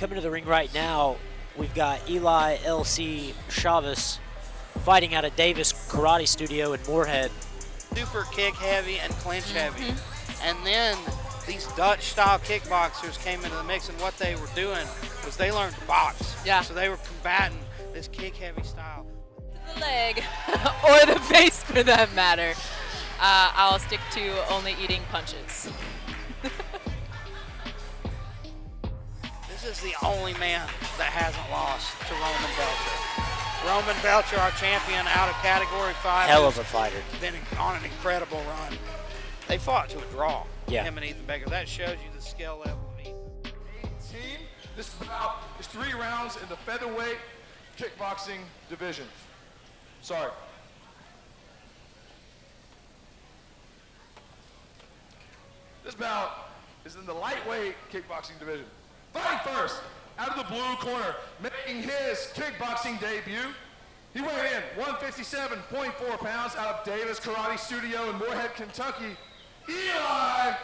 coming to the ring right now, we've got Eli Chavous fighting out of Davis Karate Studio in Morehead. Super kick heavy and clinch heavy. And then these Dutch style kickboxers came into the mix, and what they were doing was they learned to box. Yeah. So they were combating this kick heavy style. The leg or the face for that matter. I'll stick to only eating punches. This is the only man that hasn't lost to Roman Belcher. Roman Belcher, our champion out of Category 5. Hell of a fighter. Been on an incredible run. They fought to a draw, yeah. Him and Eathan Baker. That shows you the skill level of Eathan. This is about 3 rounds in the featherweight kickboxing division. Sorry. This bout is in the lightweight kickboxing division. Fighting first, out of the blue corner, making his kickboxing debut. He weighed in 157.4 pounds out of Davis Karate Studio in Morehead, Kentucky. Eli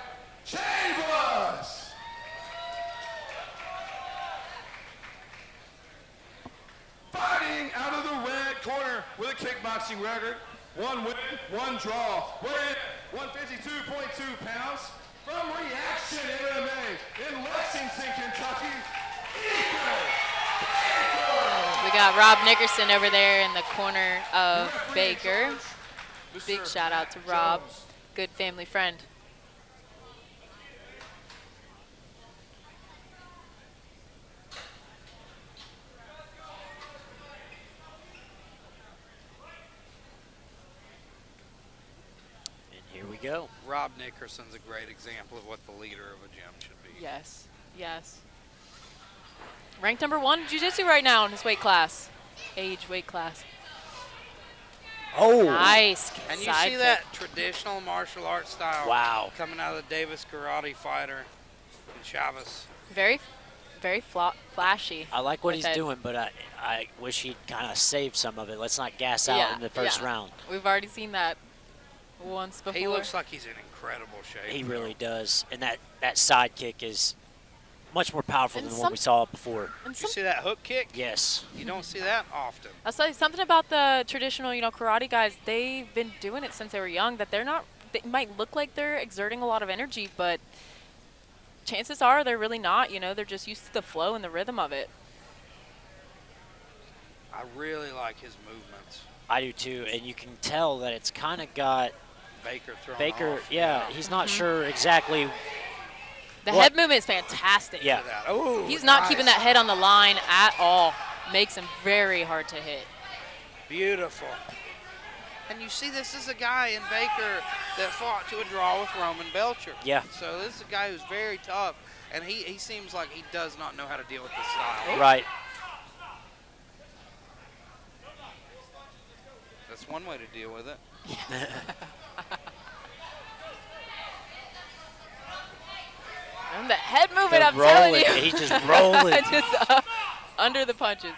Chavous. Fighting out of the red corner with a kickboxing record. 1 win, 1 draw. Weighed in 152.2 pounds. From Reaction MMA in Lexington, Kentucky, Eathan. We got Rob Nickerson over there in the corner of Baker. Big shout out to Rob, good family friend. Here we go. Rob Nickerson's a great example of what the leader of a gym should be. Yes, yes. Ranked #1 in jiu-jitsu right now in his weight class, weight class. Oh. Nice. And you see that traditional martial arts style. Wow. Coming out of the Davis Karate fighter, Chavous. Very, very flashy. I like what he's doing, but I wish he'd kind of save some of it. Let's not gas out in the first round. We've already seen that once before. He looks like he's in incredible shape. He really does. And that side kick is much more powerful than what we saw before. Did you see that hook kick? Yes. You don't see that often. I'll say something about the traditional, karate guys. They've been doing it since they were young. That they're not. They might look like they're exerting a lot of energy, but chances are they're really not. They're just used to the flow and the rhythm of it. I really like his movements. I do too, and you can tell that it's kind of got Baker off. Yeah, he's not sure exactly. The head movement is fantastic. Yeah. Oh, he's not keeping that head on the line at all. Makes him very hard to hit. Beautiful. And you see, this is a guy in Baker that fought to a draw with Roman Belcher. Yeah. So this is a guy who's very tough, and he seems like he does not know how to deal with this style. Right. That's one way to deal with it. And the head movement, I'm telling you. He's just rolling. Just under the punches.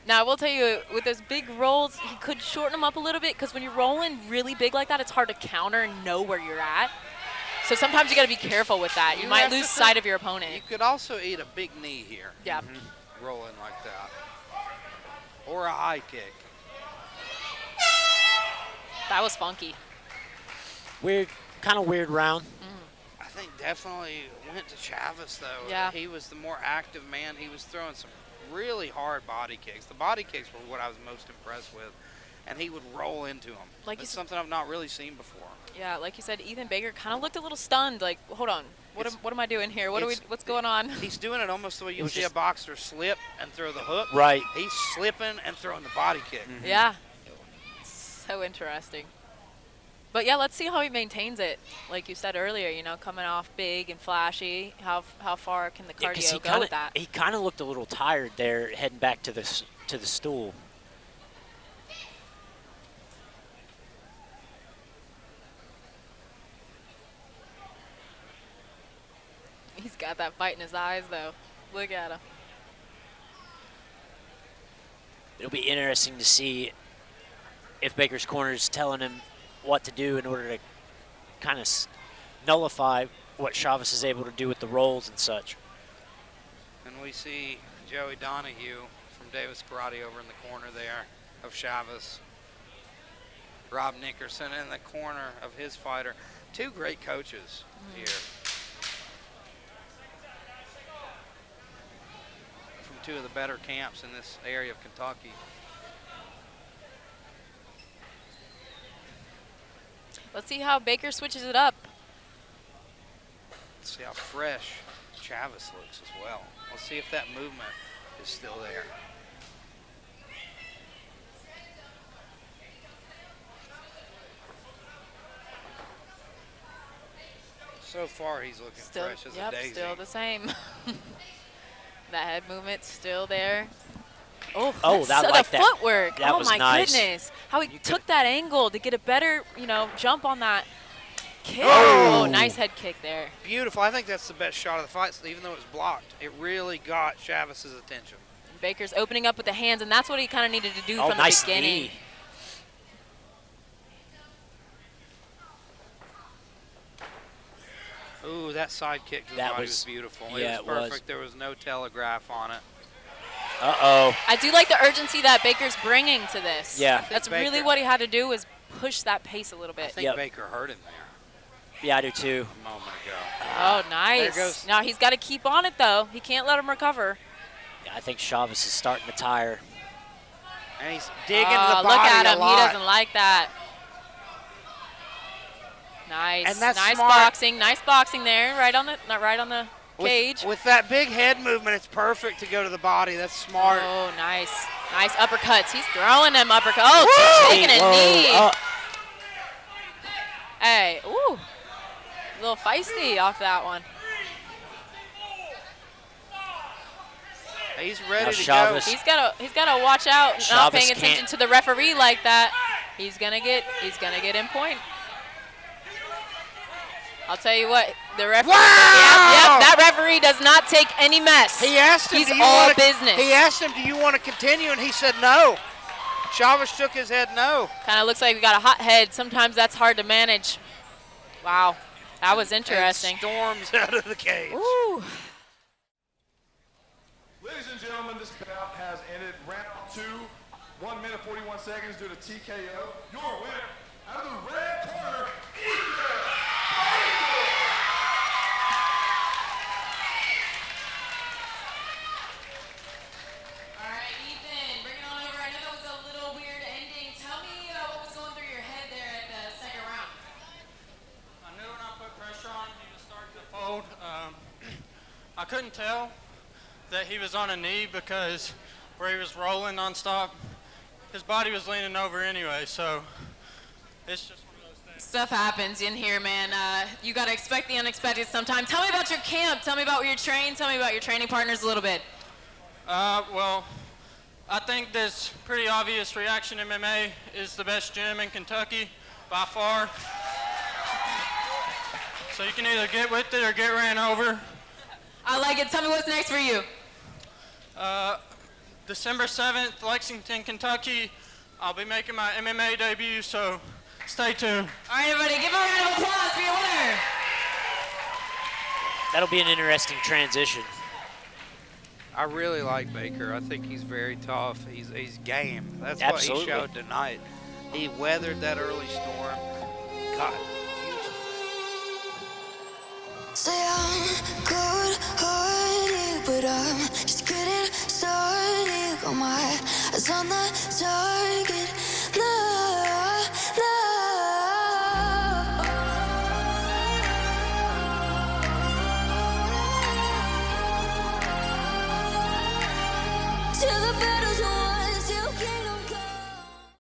Now, I will tell you, with those big rolls, he could shorten them up a little bit because when you're rolling really big like that, it's hard to counter and know where you're at. So sometimes you got to be careful with that. You might lose sight of your opponent. You could also eat a big knee here. Yeah. Rolling like that. Or a high kick. That was funky. Kind of weird round. I think definitely went to Chavous, though. Yeah. He was the more active man. He was throwing some really hard body kicks. The body kicks were what I was most impressed with, and he would roll into them. That's something I've not really seen before. Yeah, like you said, Eathan Baker kind of looked a little stunned. Like, hold on, what am I doing here? What's going on? He's doing it almost the way you see a boxer slip and throw the hook. Right. He's slipping and throwing the body kick. Yeah. So interesting. But yeah, let's see how he maintains it. Like you said earlier, coming off big and flashy. How far can the cardio go with that? He kind of looked a little tired there, heading back to the stool. He's got that fight in his eyes, though. Look at him. It'll be interesting to see if Baker's corner is telling him what to do in order to kind of nullify what Chavous is able to do with the rolls and such. we see Joey Donahue from Davis Karate over in the corner there of Chavous. Rob Nickerson in the corner of his fighter. Two great coaches here. From two of the better camps in this area of Kentucky. Let's see how Baker switches it up. Let's see how fresh Chavous looks as well. Let's see if that movement is still there. So far, he's looking fresh as a daisy. Still the same. That head movement still there. Oh, the footwork. That oh was my nice. goodness. How he took that angle to get a better, jump on that kick. Oh, nice head kick there. Beautiful. I think that's the best shot of the fight, even though it was blocked. It really got Chavous' attention. Baker's opening up with the hands, and that's what he kind of needed to do from the beginning. Knee. Ooh, that side kick to the body was beautiful. Yeah, it was perfect. There was no telegraph on it. Uh-oh. I do like the urgency that Baker's bringing to this. Yeah. That's really what he had to do, is push that pace a little bit. I think Baker hurt him there. Yeah, I do too. A moment ago. Oh, nice. There goes. Now he's got to keep on it, though. He can't let him recover. Yeah, I think Chavous is starting to tire. And he's digging to the body look at him. a lot. He doesn't like that. Nice. And that's nice smart. boxing. Nice boxing there, right on the cage. With that big head movement, it's perfect to go to the body. That's smart. Oh, nice. Nice uppercuts. He's throwing them uppercuts. Oh, taking a knee. Hey, ooh. A little feisty off that one. He's ready to Chavous. go. He's gotta watch out, not Chavous paying attention to the referee like that. He's gonna get in point. I'll tell you what, the referee. Wow! Yep, that referee does not take any mess. He asked him, he's all business. He asked him, do you want to continue? And he said no. Chavous shook his head no. Kind of looks like we got a hot head. Sometimes that's hard to manage. Wow, that was interesting. And storms out of the cage. Ooh. Ladies and gentlemen, this bout has ended round 2, 1 minute 41 seconds due to TKO. Your winner, out of the red corner, Eathan. All right, Ethan, bring it on over. I know that was a little weird ending. Tell me what was going through your head there at the second round. I knew when I put pressure on, he was starting to fold. I couldn't tell that he was on a knee because where he was rolling nonstop, his body was leaning over anyway, so it's just one of those things. Stuff happens in here, man. You got to expect the unexpected sometimes. Tell me about your camp. Tell me about where you're trained. Tell me about your training partners a little bit. Well, I think this pretty obvious Reaction MMA is the best gym in Kentucky by far. So you can either get with it or get ran over. I like it. Tell me what's next for you. December 7th, Lexington, Kentucky. I'll be making my MMA debut, so stay tuned. All right, everybody, give a round of applause for your winner. That'll be an interesting transition. I really like Baker. I think he's very tough. He's game. That's Absolutely. what he showed tonight. He weathered that early storm. God. Say I'm good-hearted, but I'm just getting started. Got my eyes on the target.